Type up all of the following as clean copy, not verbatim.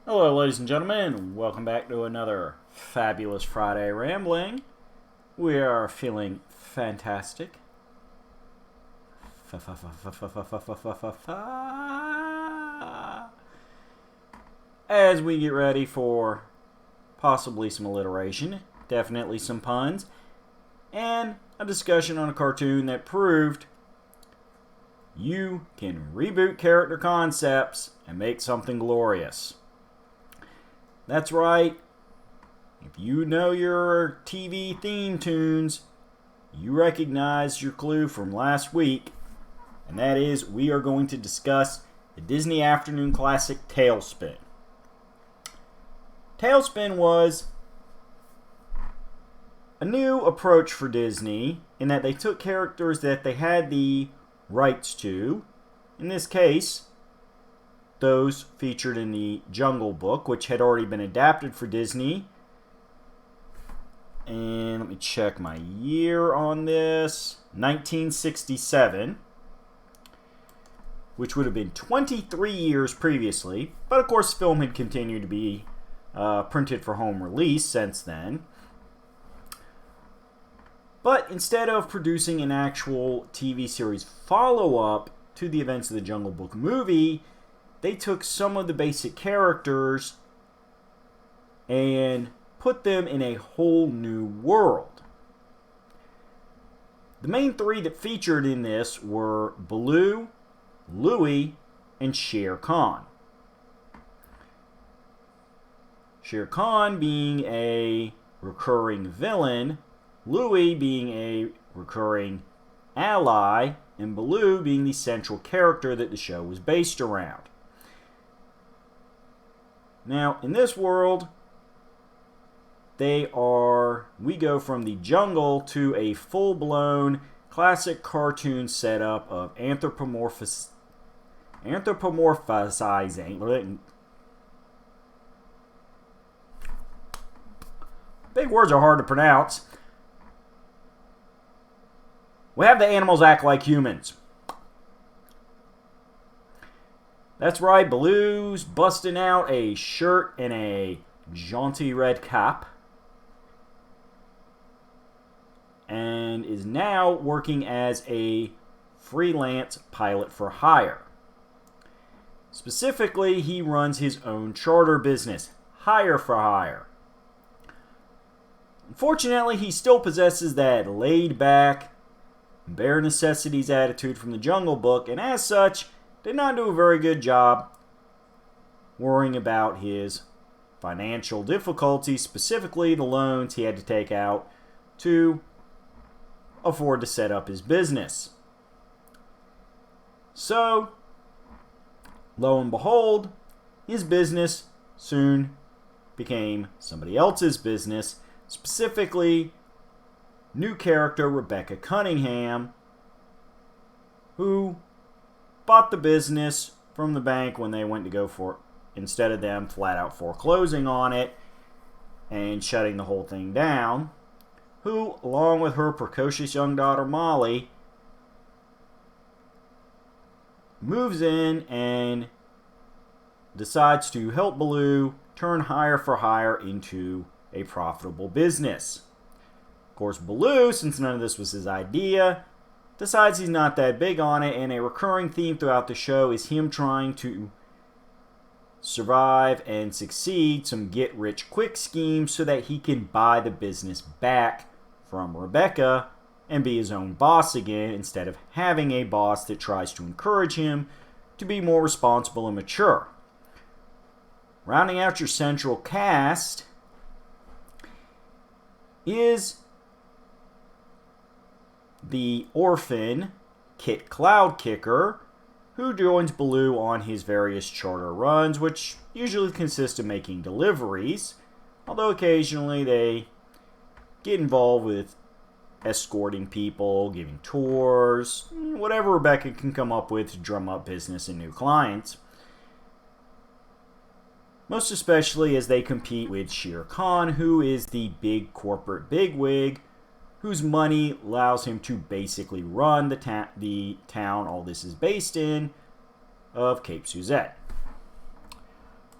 Hello, ladies and gentlemen. Welcome back to another fabulous Friday rambling. We are feeling fantastic. As we get ready for possibly some alliteration, definitely some puns, and a discussion on a cartoon that proved you can reboot character concepts and make something glorious. That's right. If you know your TV theme tunes, you recognize your clue from last week, and that is we are going to discuss the Disney afternoon classic TaleSpin. TaleSpin was a new approach for Disney in that they took characters that they had the rights to, in this case, those featured in the Jungle Book, which had already been adapted for Disney. And let me check my year on this. 1967, which would have been 23 years previously. But of course, film had continued to be printed for home release since then. But instead of producing an actual TV series follow-up to the events of the Jungle Book movie, they took some of the basic characters and put them in a whole new world. The main three that featured in this were Baloo, Louie, and Shere Khan. Shere Khan being a recurring villain, Louie being a recurring ally, and Baloo being the central character that the show was based around. Now, in this world, we go from the jungle to a full-blown classic cartoon setup of anthropomorphizing. Big words are hard to pronounce. We have the animals act like humans. That's right, Baloo's busting out a shirt and a jaunty red cap and is now working as a freelance pilot for hire. Specifically, he runs his own charter business, Hire for Hire. Unfortunately, he still possesses that laid-back, bare necessities attitude from the Jungle Book, and as such, did not do a very good job worrying about his financial difficulties, specifically the loans he had to take out to afford to set up his business. So, lo and behold, his business soon became somebody else's business, specifically new character Rebecca Cunningham, who bought the business from the bank when they went to go for it, instead of them flat out foreclosing on it and shutting the whole thing down, who, along with her precocious young daughter Molly, moves in and decides to help Baloo turn Hire for Hire into a profitable business. Of course, Baloo, since none of this was his idea, decides he's not that big on it, and a recurring theme throughout the show is him trying to survive and succeed some get-rich-quick schemes so that he can buy the business back from Rebecca and be his own boss again, instead of having a boss that tries to encourage him to be more responsible and mature. Rounding out your central cast is the orphan Kit Cloudkicker, who joins Baloo on his various charter runs, which usually consist of making deliveries, although occasionally they get involved with escorting people, giving tours, whatever Rebecca can come up with to drum up business and new clients. Most especially as they compete with Shere Khan, who is the big corporate bigwig whose money allows him to basically run the town all this is based in of Cape Suzette.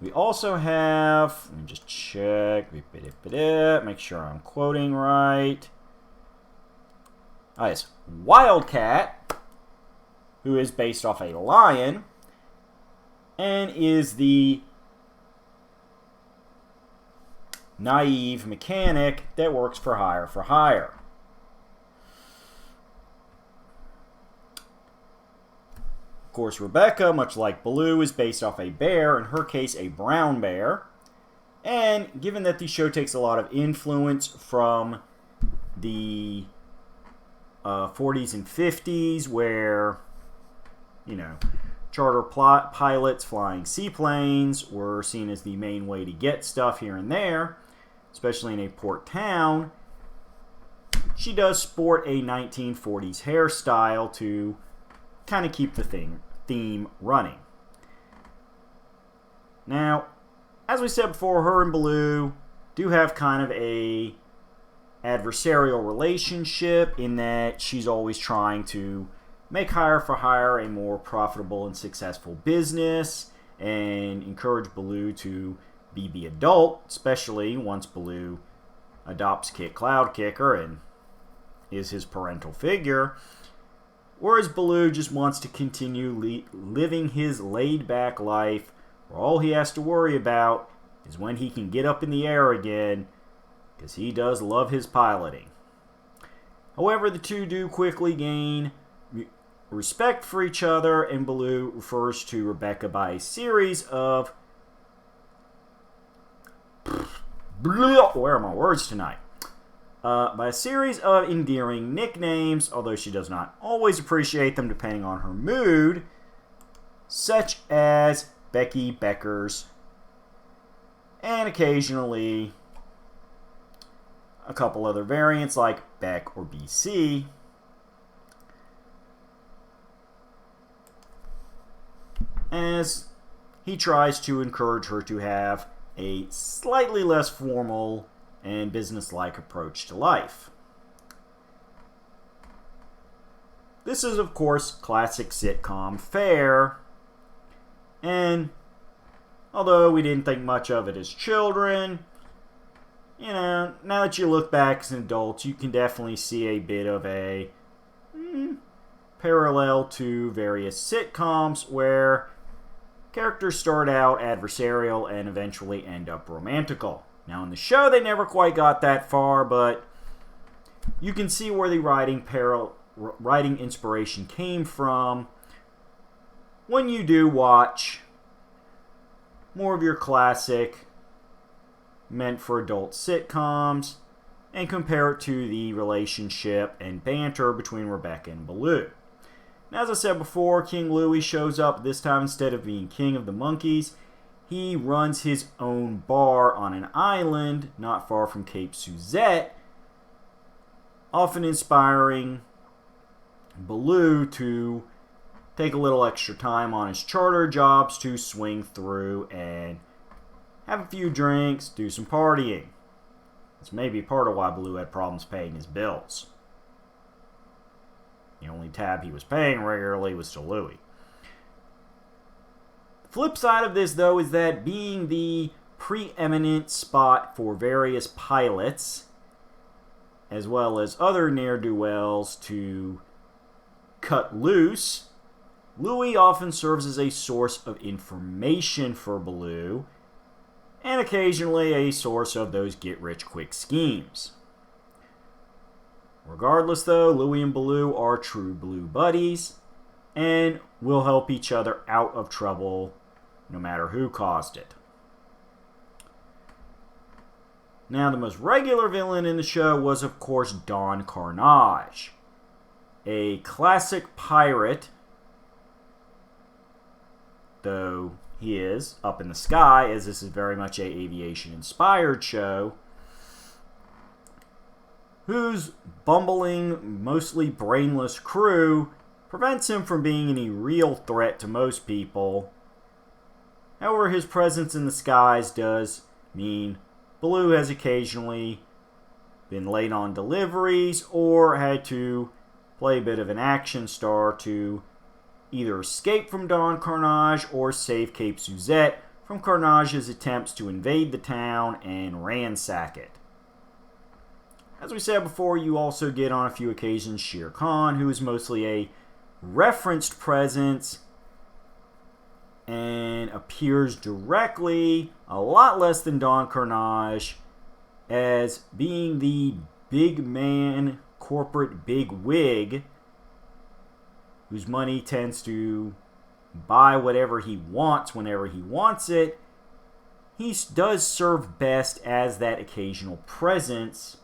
We also have, let me just check, make sure I'm quoting right. Yes, Wildcat, who is based off a lion, and is the naive mechanic that works for hire. Of course, Rebecca, much like Baloo, is based off a bear, in her case a brown bear. And given that the show takes a lot of influence from the 40s and 50s, where, you know, charter pilots flying seaplanes were seen as the main way to get stuff here and there, especially in a port town, she does sport a 1940s hairstyle to kind of keep the theme running. Now, as we said before, her and Baloo do have kind of a adversarial relationship in that she's always trying to make hire for hire a more profitable and successful business and encourage Baloo to be the adult, especially once Baloo adopts Kit Cloudkicker and is his parental figure. Whereas Baloo just wants to continue living his laid-back life where all he has to worry about is when he can get up in the air again, because he does love his piloting. However, the two do quickly gain respect for each other, and Baloo refers to Rebecca by a series of... Where are my words tonight? By a series of endearing nicknames, although she does not always appreciate them depending on her mood, such as Becky Beckers, and occasionally a couple other variants like Beck or BC. As he tries to encourage her to have a slightly less formal and business-like approach to life. This is, of course, classic sitcom fare, and although we didn't think much of it as children, you know, now that you look back as an adult, you can definitely see a bit of a parallel to various sitcoms where characters start out adversarial and eventually end up romantical. Now, in the show, they never quite got that far, but you can see where the writing inspiration came from when you do watch more of your classic meant for adult sitcoms and compare it to the relationship and banter between Rebecca and Baloo. Now, as I said before, King Louie shows up. This time, instead of being king of the monkeys, he runs his own bar on an island not far from Cape Suzette, often inspiring Baloo to take a little extra time on his charter jobs to swing through and have a few drinks, do some partying. That's maybe part of why Baloo had problems paying his bills. The only tab he was paying regularly was to Louie. Flip side of this, though, is that being the preeminent spot for various pilots, as well as other ne'er-do-wells to cut loose, Louie often serves as a source of information for Baloo, and occasionally a source of those get-rich-quick schemes. Regardless, though, Louie and Baloo are true blue buddies, and will help each other out of trouble no matter who caused it. Now, the most regular villain in the show was, of course, Don Carnage, a classic pirate, though he is up in the sky, as this is very much an aviation-inspired show, whose bumbling, mostly brainless crew prevents him from being any real threat to most people. However, his presence in the skies does mean Baloo has occasionally been late on deliveries or had to play a bit of an action star to either escape from Don Carnage or save Cape Suzette from Carnage's attempts to invade the town and ransack it. As we said before, you also get on a few occasions Shere Khan, who is mostly a referenced presence and appears directly, a lot less than Don Carnage, as being the big man, corporate big wig, whose money tends to buy whatever he wants whenever he wants it. He does serve best as that occasional presence,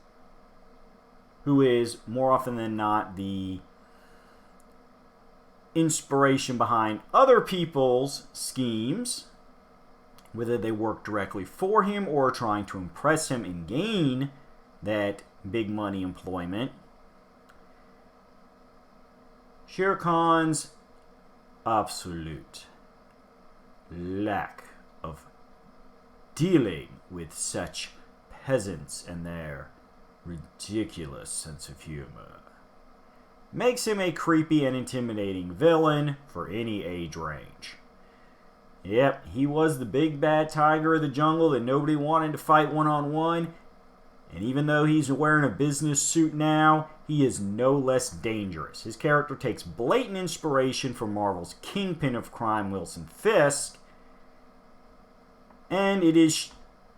who is more often than not the inspiration behind other people's schemes, whether they work directly for him or are trying to impress him and gain that big money employment. Shere Khan's absolute lack of dealing with such peasants and their ridiculous sense of humor makes him a creepy and intimidating villain for any age range. Yep, he was the big bad tiger of the jungle that nobody wanted to fight one-on-one, and even though he's wearing a business suit now, he is no less dangerous. His character takes blatant inspiration from Marvel's kingpin of crime, Wilson Fisk, and it is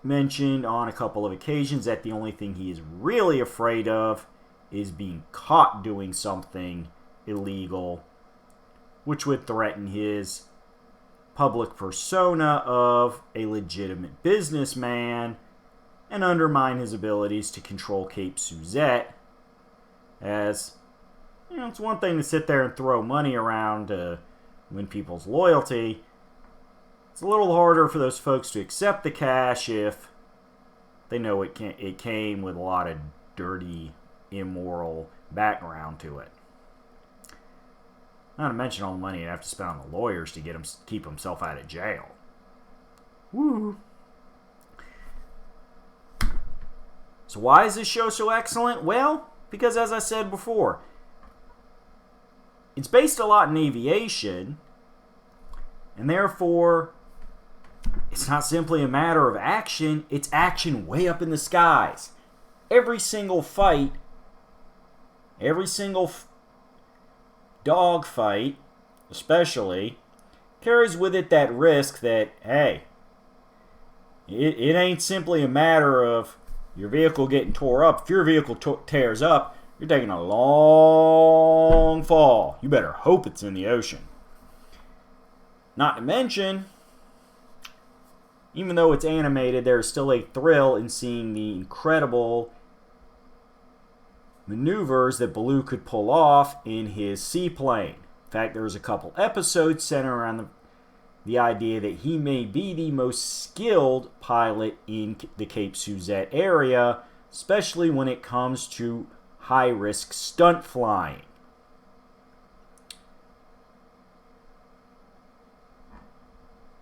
mentioned on a couple of occasions that the only thing he is really afraid of is being caught doing something illegal, which would threaten his public persona of a legitimate businessman and undermine his abilities to control Cape Suzette. As, you know, it's one thing to sit there and throw money around to win people's loyalty. It's a little harder for those folks to accept the cash if they know it came with a lot of dirty, immoral background to it. Not to mention all the money he'd have to spend on the lawyers to get him keep himself out of jail. Woo! So why is this show so excellent? Well, because as I said before, it's based a lot in aviation, and therefore it's not simply a matter of action, it's action way up in the skies. Every single fight, every single dog fight, especially, carries with it that risk that, hey, it ain't simply a matter of your vehicle getting tore up. If your vehicle tears up, you're taking a long fall. You better hope it's in the ocean. Not to mention, even though it's animated, there's still a thrill in seeing the incredible maneuvers that Baloo could pull off in his seaplane. In fact, there's a couple episodes centered around the idea that he may be the most skilled pilot in the Cape Suzette area, especially when it comes to high-risk stunt flying.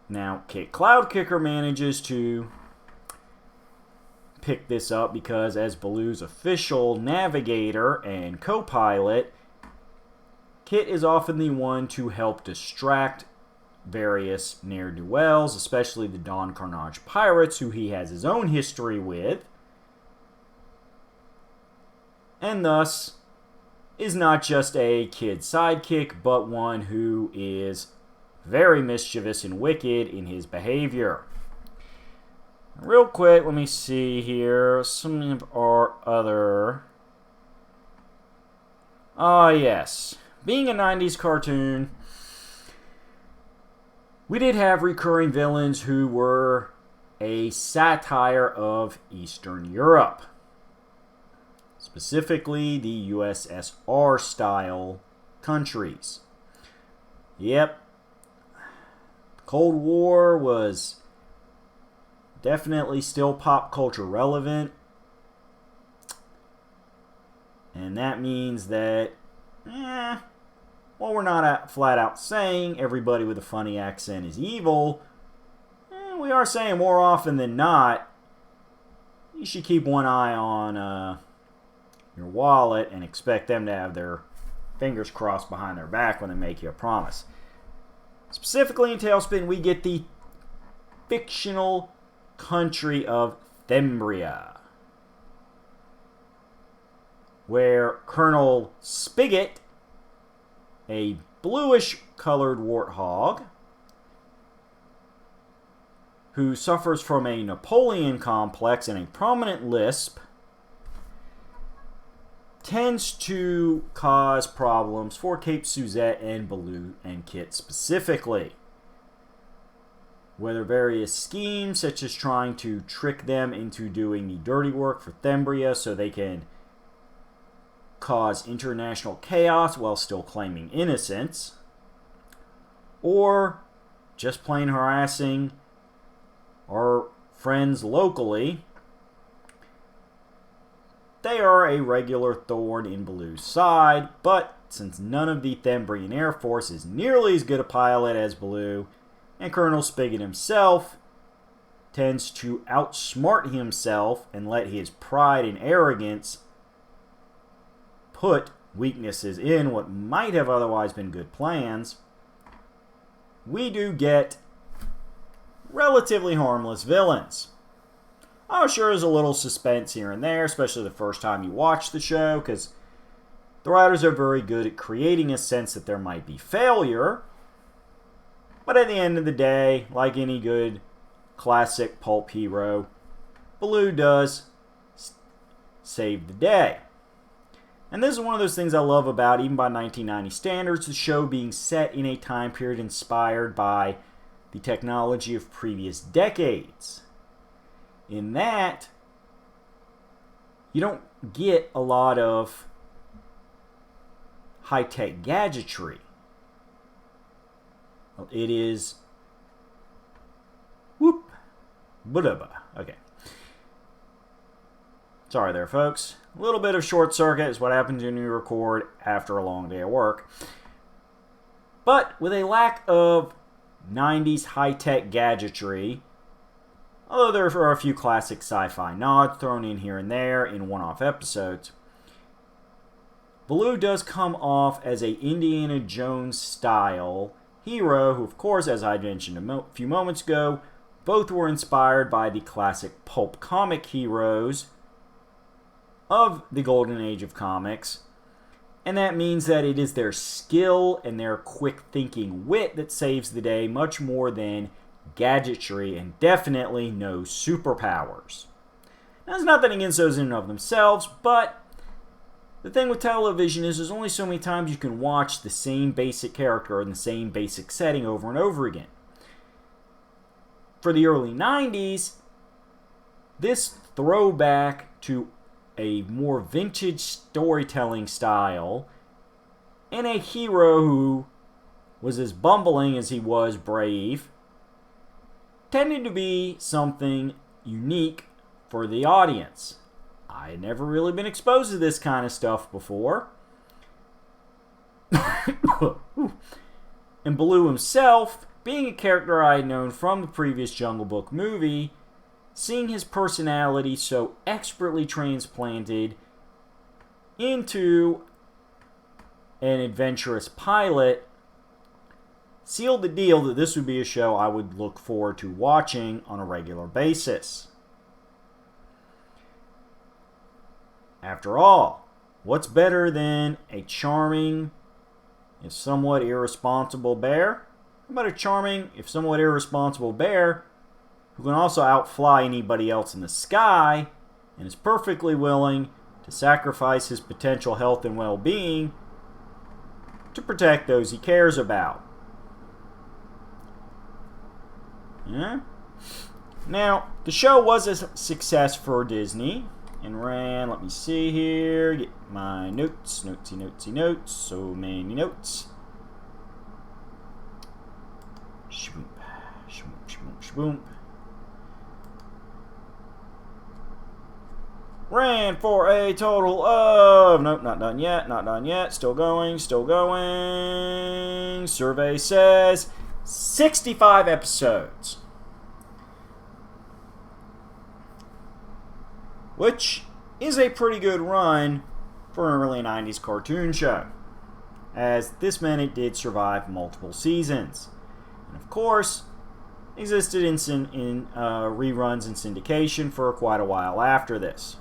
Now, Kit Cloudkicker manages to pick this up because as Baloo's official navigator and co-pilot, Kit is often the one to help distract various ne'er-do-wells, especially the Don Carnage pirates, who he has his own history with, and thus is not just a kid sidekick, but one who is very mischievous and wicked in his behavior. Real quick, let me see here. Some of our other... yes. Being a 90s cartoon, we did have recurring villains who were a satire of Eastern Europe. Specifically, the USSR-style countries. Yep. The Cold War was definitely still pop culture relevant. And that means that, while we're not flat out saying everybody with a funny accent is evil, we are saying more often than not, you should keep one eye on your wallet and expect them to have their fingers crossed behind their back when they make you a promise. Specifically in TaleSpin, we get the fictional country of Thembria, where Colonel Spigot, a bluish-colored warthog, who suffers from a Napoleon complex and a prominent lisp, tends to cause problems for Cape Suzette and Baloo and Kit specifically. Whether various schemes, such as trying to trick them into doing the dirty work for Thembria so they can cause international chaos while still claiming innocence, or just plain harassing our friends locally, they are a regular thorn in Baloo's side. But since none of the Thembrian Air Force is nearly as good a pilot as Baloo, and Colonel Spigot himself tends to outsmart himself and let his pride and arrogance put weaknesses in what might have otherwise been good plans, we do get relatively harmless villains. Oh, sure, there's a little suspense here and there, especially the first time you watch the show, because the writers are very good at creating a sense that there might be failure. But at the end of the day, like any good classic pulp hero, Baloo does save the day. And this is one of those things I love about, even by 1990 standards, the show being set in a time period inspired by the technology of previous decades. In that, you don't get a lot of high-tech gadgetry. It is okay. Sorry there, folks. A little bit of short circuit is what happens when you record after a long day of work. But with a lack of 90s high-tech gadgetry, although there are a few classic sci-fi nods thrown in here and there in one-off episodes, Baloo does come off as a Indiana Jones-style hero who, of course, as I mentioned a few moments ago, both were inspired by the classic pulp comic heroes of the golden age of comics. And that means that it is their skill and their quick-thinking wit that saves the day much more than gadgetry, and definitely no superpowers. Now, there's nothing against those in and of themselves, but the thing with television is there's only so many times you can watch the same basic character in the same basic setting over and over again. For the early 90s, this throwback to a more vintage storytelling style and a hero who was as bumbling as he was brave tended to be something unique for the audience. I had never really been exposed to this kind of stuff before. And Baloo himself, being a character I had known from the previous Jungle Book movie, seeing his personality so expertly transplanted into an adventurous pilot sealed the deal that this would be a show I would look forward to watching on a regular basis. After all, what's better than a charming, if somewhat irresponsible bear? How about a charming, if somewhat irresponsible bear who can also outfly anybody else in the sky and is perfectly willing to sacrifice his potential health and well-being to protect those he cares about? Yeah. Now, the show was a success for Disney and ran, let me see here, get my notes, notes, so many notes. Shboomp, shboomp, shboomp, shboomp. Ran for a total of, nope, not done yet, still going. Survey says 65 episodes. Which is a pretty good run for an early 90s cartoon show, as this meant it did survive multiple seasons. And of course, existed in reruns and syndication for quite a while after this.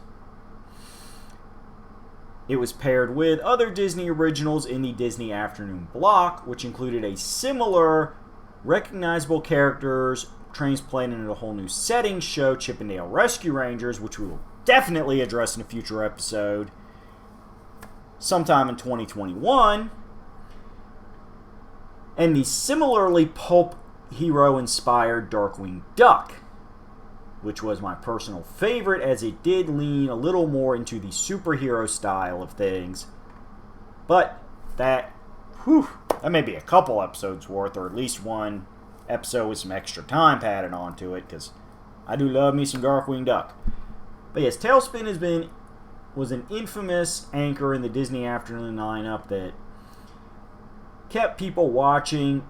It was paired with other Disney originals in the Disney Afternoon block, which included a similar, recognizable characters transplanted into a whole new setting show, Chip 'n Dale Rescue Rangers, which we will definitely address in a future episode sometime in 2021, and the similarly pulp hero-inspired Darkwing Duck, which was my personal favorite as it did lean a little more into the superhero style of things. But that may be a couple episodes worth, or at least one episode with some extra time padded onto it, because I do love me some Darkwing Duck. But yes, TaleSpin was an infamous anchor in the Disney Afternoon lineup that kept people watching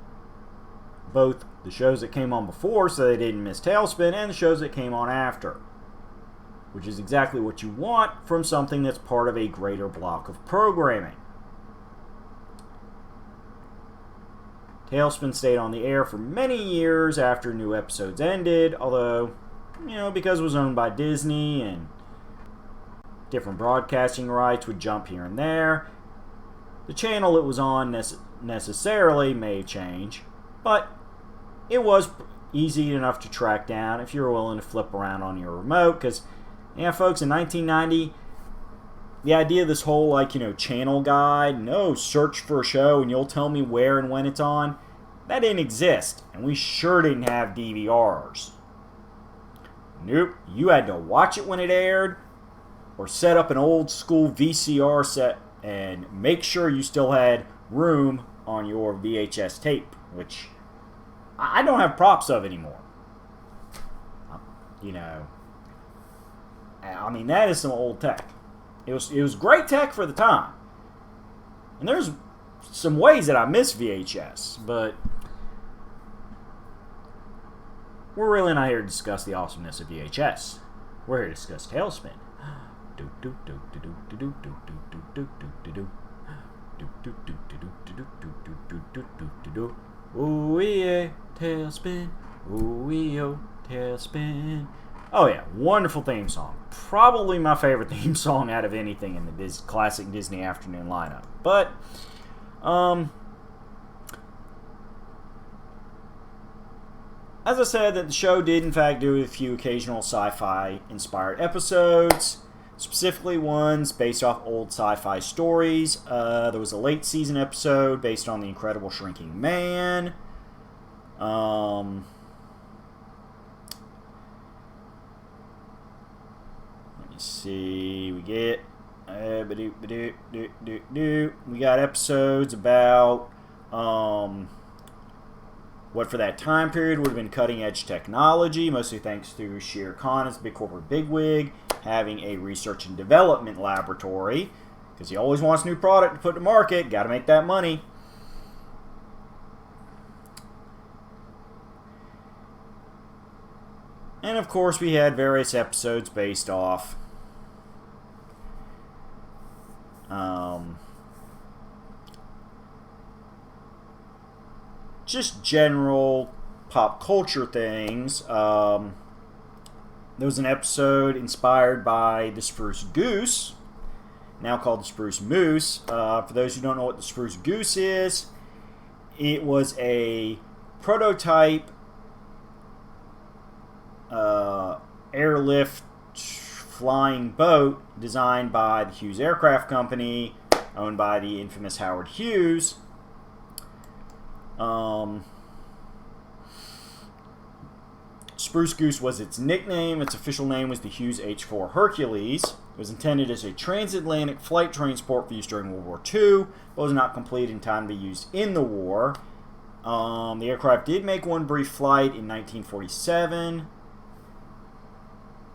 both the shows that came on before so they didn't miss TaleSpin, and the shows that came on after, which is exactly what you want from something that's part of a greater block of programming. TaleSpin stayed on the air for many years after new episodes ended, although, because it was owned by Disney and different broadcasting rights would jump here and there, the channel it was on necessarily may change, but it was easy enough to track down if you were willing to flip around on your remote. Because, folks, in 1990, the idea of this whole, channel guide, search for a show and you'll tell me where and when it's on, that didn't exist. And we sure didn't have DVRs. Nope. You had to watch it when it aired, or set up an old school VCR set and make sure you still had room on your VHS tape, which I don't have props of anymore. That is some old tech. It was great tech for the time. And there's some ways that I miss VHS, but we're really not here to discuss the awesomeness of VHS. We're here to discuss TaleSpin. Ooh yeah, TaleSpin. Ooh yeah, TaleSpin. Oh yeah, wonderful theme song. Probably my favorite theme song out of anything in the classic Disney Afternoon lineup. But, as I said, that the show did in fact do a few occasional sci-fi inspired episodes, specifically ones based off old sci-fi stories. There was a late season episode based on The Incredible Shrinking Man. Let me see. We got episodes about what for that time period would have been cutting edge technology, mostly thanks to Shere Khan as big corporate bigwig having a research and development laboratory, because he always wants new product to put to market. Got to make that money. And of course we had various episodes based off just general pop culture things. There was an episode inspired by the Spruce Goose, now called the Spruce Moose. For those who don't know what the Spruce Goose is, it was a prototype airlift flying boat designed by the Hughes Aircraft Company, owned by the infamous Howard Hughes. Spruce Goose was its nickname. Its official name was the Hughes H-4 Hercules. It was intended as a transatlantic flight transport for use during World War II, but was not completed in time to be used in the war. The aircraft did make one brief flight in 1947,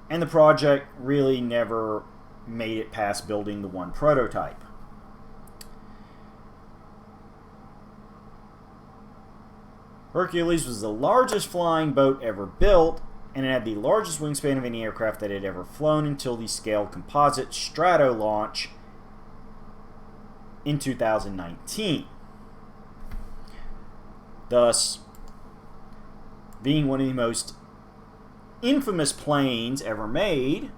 and the project really never made it past building the one prototype. Hercules was the largest flying boat ever built, and it had the largest wingspan of any aircraft that had ever flown until the scaled composite Strato launch in 2019. Thus, being one of the most infamous planes ever made,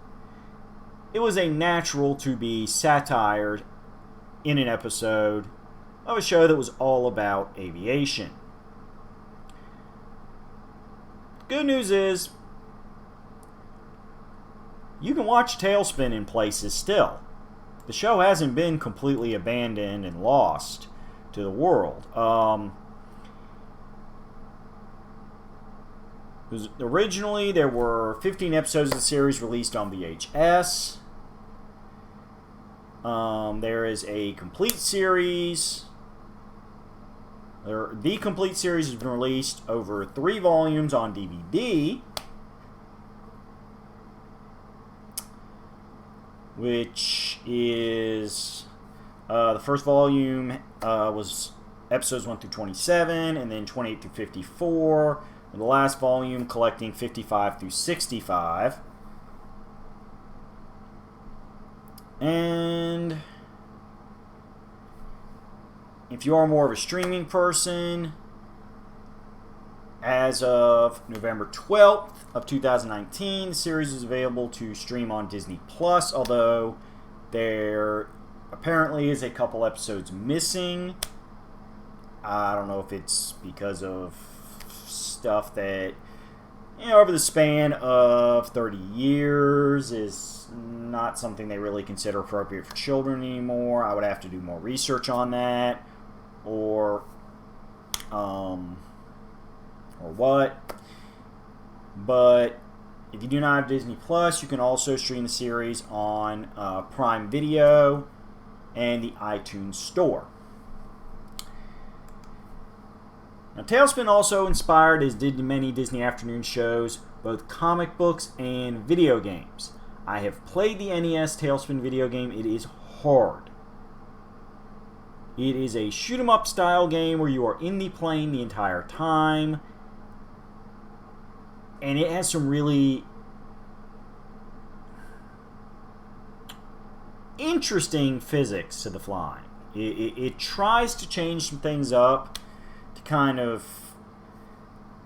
it was a natural to be satired in an episode of a show that was all about aviation. Good news is, you can watch TaleSpin in places still. The show hasn't been completely abandoned and lost to the world. Originally, there were 15 episodes of the series released on VHS. There is a complete series. The complete series has been released over 3 volumes on DVD, which is the first volume was episodes 1 through 27, and then 28 through 54. And the last volume collecting 55 through 65. And if you are more of a streaming person, as of November 12th of 2019, the series is available to stream on Disney Plus, although there apparently is a couple episodes missing. I don't know if it's because of stuff that, over the span of 30 years is not something they really consider appropriate for children anymore. I would have to do more research on that, or what. But if you do not have Disney Plus, you can also stream the series on Prime Video and the iTunes Store. Now, TaleSpin also inspired, as did many Disney afternoon shows, both comic books and video games. I have played the NES TaleSpin video game. It is hard. It is a shoot-'em-up style game where you are in the plane the entire time. And it has some really interesting physics to the flying. It tries to change some things up to kind of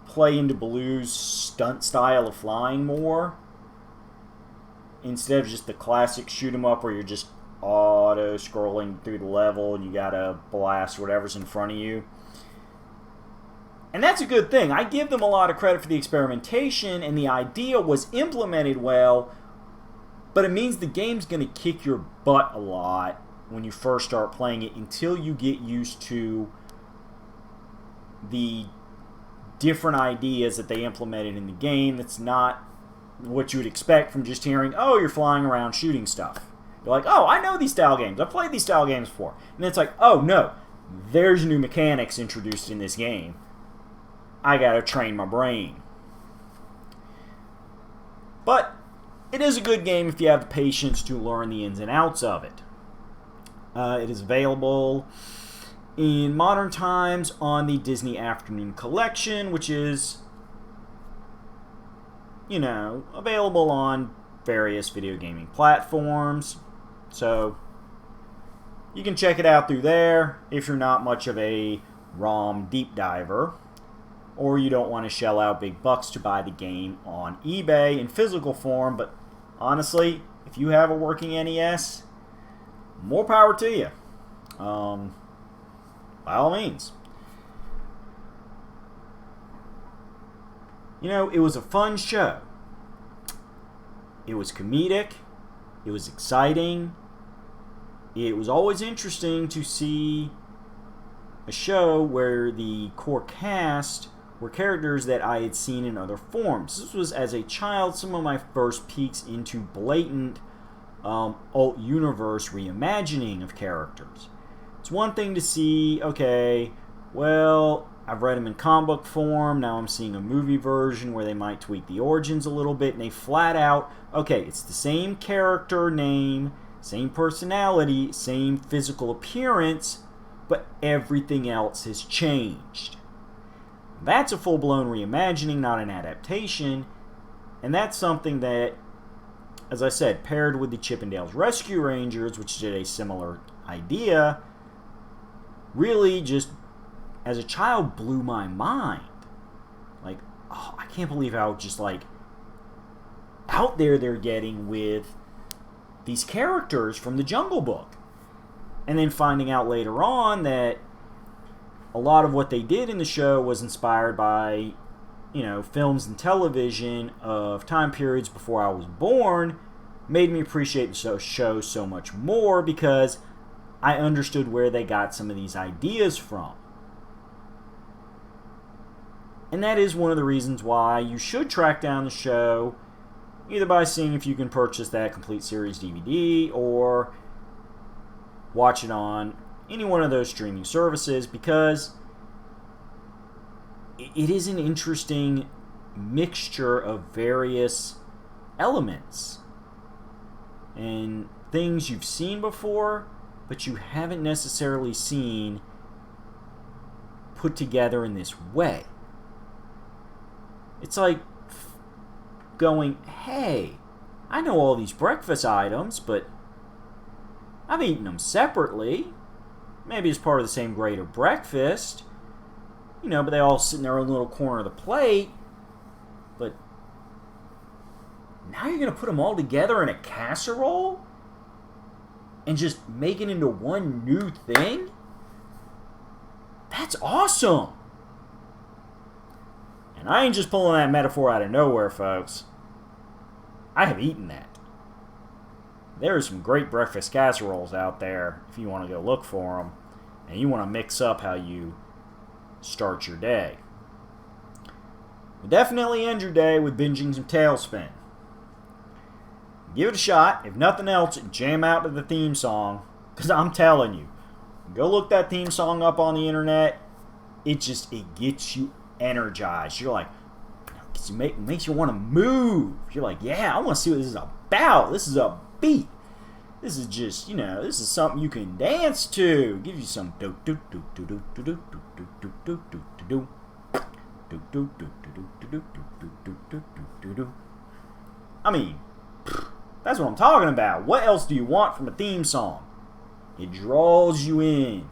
play into Baloo's stunt style of flying more, instead of just the classic shoot 'em up where you're just auto scrolling through the level and you gotta blast whatever's in front of you. And that's a good thing. I give them a lot of credit for the experimentation, and the idea was implemented well, but it means the game's going to kick your butt a lot when you first start playing it until you get used to the different ideas that they implemented in the game. That's not what you would expect from just hearing, oh, you're flying around shooting stuff. You're like, oh, I know these style games. I've played these style games before. And it's like, oh, no, there's new mechanics introduced in this game. I gotta train my brain. But it is a good game if you have the patience to learn the ins and outs of it. It is available in modern times on the Disney Afternoon Collection, which is, available on various video gaming platforms. So you can check it out through there if you're not much of a ROM deep diver, or you don't want to shell out big bucks to buy the game on eBay in physical form. But honestly, if you have a working NES, more power to you. By all means. It was a fun show. It was comedic. It was exciting. It was always interesting to see a show where the core cast were characters that I had seen in other forms. This was, as a child, some of my first peeks into blatant alt-universe reimagining of characters. It's one thing to see, okay, well, I've read them in comic book form, now I'm seeing a movie version where they might tweak the origins a little bit, and they flat out, okay, it's the same character name, same personality, same physical appearance, but everything else has changed. That's a full-blown reimagining, not an adaptation, and that's something that, as I said, paired with the Chippendales Rescue Rangers, which did a similar idea, really just, as a child, blew my mind. Like, oh, I can't believe how just like out there they're getting with these characters from the Jungle Book. And then finding out later on that a lot of what they did in the show was inspired by, films and television of time periods before I was born, made me appreciate the show so much more because I understood where they got some of these ideas from. And that is one of the reasons why you should track down the show, either by seeing if you can purchase that complete series DVD or watch it on any one of those streaming services, because it is an interesting mixture of various elements and things you've seen before, but you haven't necessarily seen put together in this way. It's like going, hey, I know all these breakfast items, but I've eaten them separately. Maybe as part of the same greater breakfast. But they all sit in their own little corner of the plate. But now you're going to put them all together in a casserole? And just make it into one new thing? That's awesome! And I ain't just pulling that metaphor out of nowhere, folks. I have eaten that. There are some great breakfast casseroles out there if you want to go look for them. And you want to mix up how you start your day. But definitely end your day with binging some TaleSpin. Give it a shot. If nothing else, jam out to the theme song. Because I'm telling you, go look that theme song up on the internet. It gets you energized. You're like, it makes you want to move. You're like, yeah, I want to see what this is about. This is a beat. This is just, this is something you can dance to. Give you some do do do do do do do do do do do do do do do do do. I mean, that's what I'm talking about. What else do you want from a theme song? It draws you in,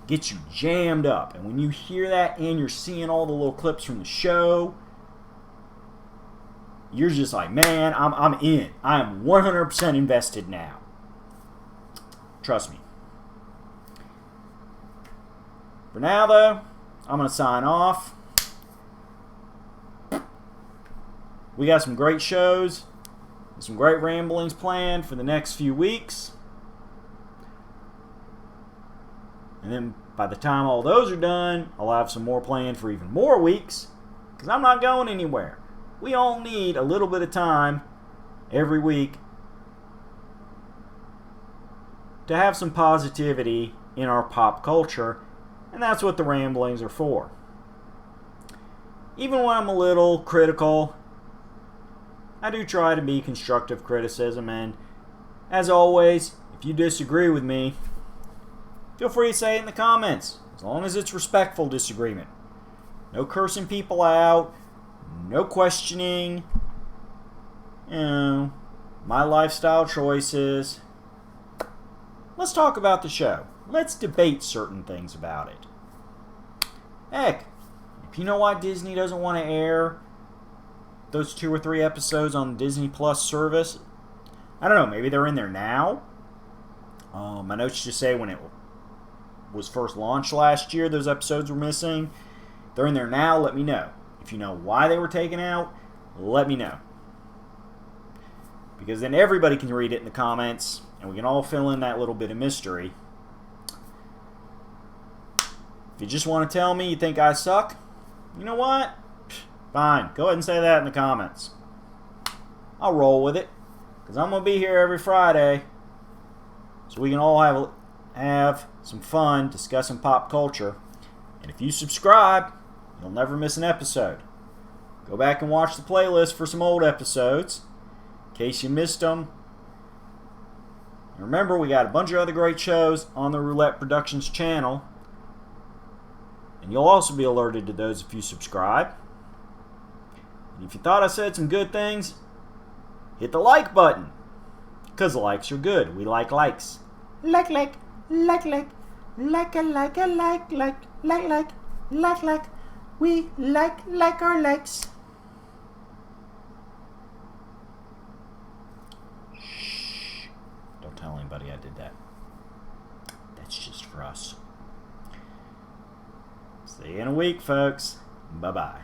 gets you jammed up, and when you hear that and you're seeing all the little clips from the show, you're just like, man, I'm in. I am 100% invested now. Trust me. For now, though, I'm going to sign off. We got some great shows, some great ramblings planned for the next few weeks. And then by the time all those are done, I'll have some more planned for even more weeks, because I'm not going anywhere. We all need a little bit of time every week to have some positivity in our pop culture, and that's what the ramblings are for. Even when I'm a little critical, I do try to be constructive criticism, and as always, if you disagree with me, feel free to say it in the comments, as long as it's respectful disagreement. No cursing people out, no questioning, my lifestyle choices. Let's talk about the show. Let's debate certain things about it. Heck, if you know why Disney doesn't want to air those 2 or 3 episodes on the Disney Plus service, I don't know, maybe they're in there now. My notes just say when it was first launched last year, those episodes were missing. They're in there now, let me know. If you know why they were taken out, let me know. Because then everybody can read it in the comments, and we can all fill in that little bit of mystery. If you just want to tell me you think I suck, you know what? Fine, go ahead and say that in the comments. I'll roll with it, because I'm going to be here every Friday, so we can all have some fun discussing pop culture. And if you subscribe, you'll never miss an episode. Go back and watch the playlist for some old episodes, in case you missed them. And remember, we got a bunch of other great shows on the Roulette Productions channel. And you'll also be alerted to those if you subscribe. And if you thought I said some good things, hit the like button. Because likes are good. We like likes. Like. We like our likes. Shh. Don't tell anybody I did that. That's just for us. See you in a week, folks. Bye-bye.